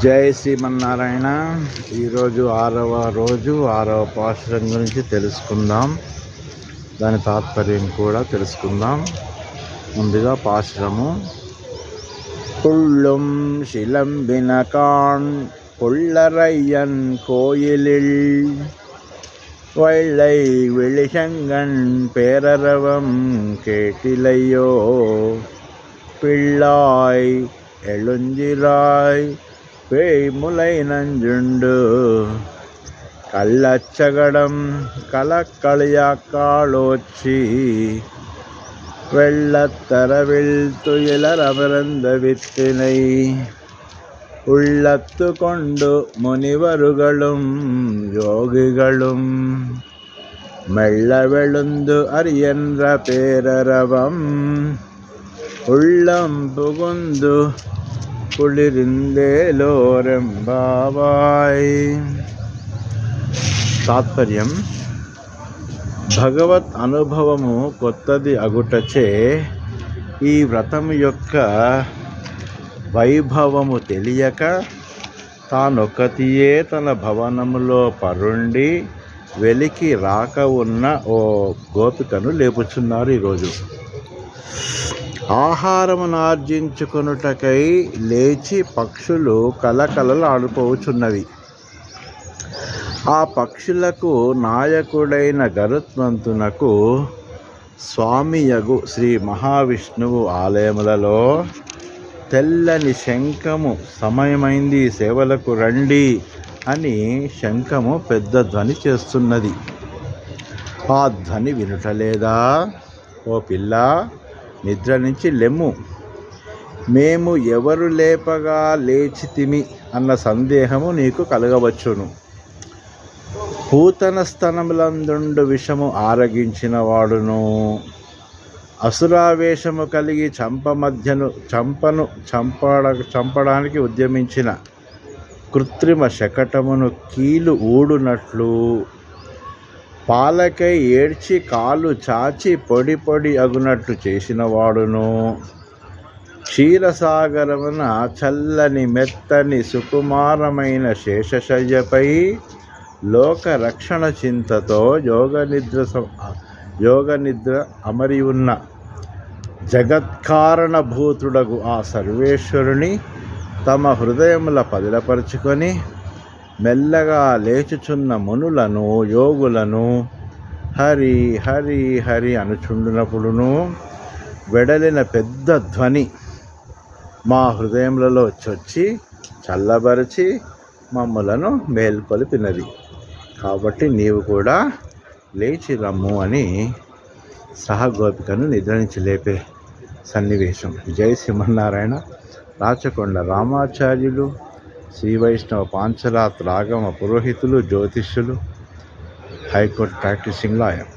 జై శ్రీమన్నారాయణ. ఈరోజు 6వ పాశురం గురించి తెలుసుకుందాం. దాని తాత్పర్యం కూడా తెలుసుకుందాం. ముందుగా పాశురము. புள்ளும் சிலம்பினகான் புள்ளரையன் கோயிலில் வெள்ளை வெளிசங்கன் பேரரவம் கேட்டிலையோ பிள்ளாய் எழுஞ்சிராய் பேய்முலை நஞ்சுண்டு கள்ளச்சகடம் கலக்களியாக்காளோச்சி வெள்ளத்தரவில் துயிலரமர்ந்த வித்தினை உள்ளத்து கொண்டு முனிவருகளும் யோகிகளும் மெல்ல வெளுந்து அரியன்ற பேரரவம் உள்ளம் புகுந்து కుళిరిందేలోరెంబావాయ్. తాత్పర్యం: భగవత్ అనుభవము కొత్తది అగుటచే ఈ వ్రతము యొక్క వైభవము తెలియక తానొక్కతియే తన భవనములో పరుండి వెలికి రాక ఉన్న ఓ గోపికను లేపుచున్నారు. ఈరోజు ఆహారమును ఆర్జించుకొనుటకై లేచి పక్షులు కలకలలాడిపోవుచున్నవి. ఆ పక్షులకు నాయకుడైన గరుత్మంతునకు స్వామియగు శ్రీ మహావిష్ణువు ఆలయములలో తెల్లని శంఖము సమయమైంది, సేవలకు రండి అని శంఖము పెద్ద ధ్వని చేస్తున్నది. ఆ ధ్వని వినుటలేదా? ఓ పిల్ల, నిద్ర నుంచి లెమ్ము, మేము ఎవరు లేపగా లేచితిమి అన్న సందేహము నీకు కలగవచ్చును. పూతన స్తనములందుండు విషము ఆరగించిన వాడును, అసురావేశము కలిగి చంపడానికి ఉద్యమించిన కృత్రిమ శకటమును కీలు ఊడునట్లు పాలకై ఏడ్చి కాలు చాచి పొడి పొడి అగునట్లు చేసిన వాడును, క్షీరసాగరమున చల్లని మెత్తని సుకుమారమైన శేషశయ్యపై లోక రక్షణ చింతతో యోగనిద్ర అమరి ఉన్న జగత్కారణభూతుడగు ఆ సర్వేశ్వరుని తమ హృదయముల పదిలపరుచుకొని మెల్లగా లేచుచున్న మునులను యోగులను హరి హరి హరి అనుచుండునప్పుడును వెడలిన పెద్ద ధ్వని మా హృదయములలో చొచ్చి చల్లబరిచి మమ్ములను మేల్కొలిపినది. కాబట్టి నీవు కూడా లేచి రమ్ము అని సహగోపికను నిద్ర నుంచి లేపే సన్నివేశం. జై శ్రీమన్నారాయణ. రాచకొండ రామాచార్యులు, శ్రీ వైష్ణవ పాంచరాత్ర ఆగమ పురోహితులు, జ్యోతిష్యులు, హైకోర్టు ప్రాక్టీసింగ్ లాయర్.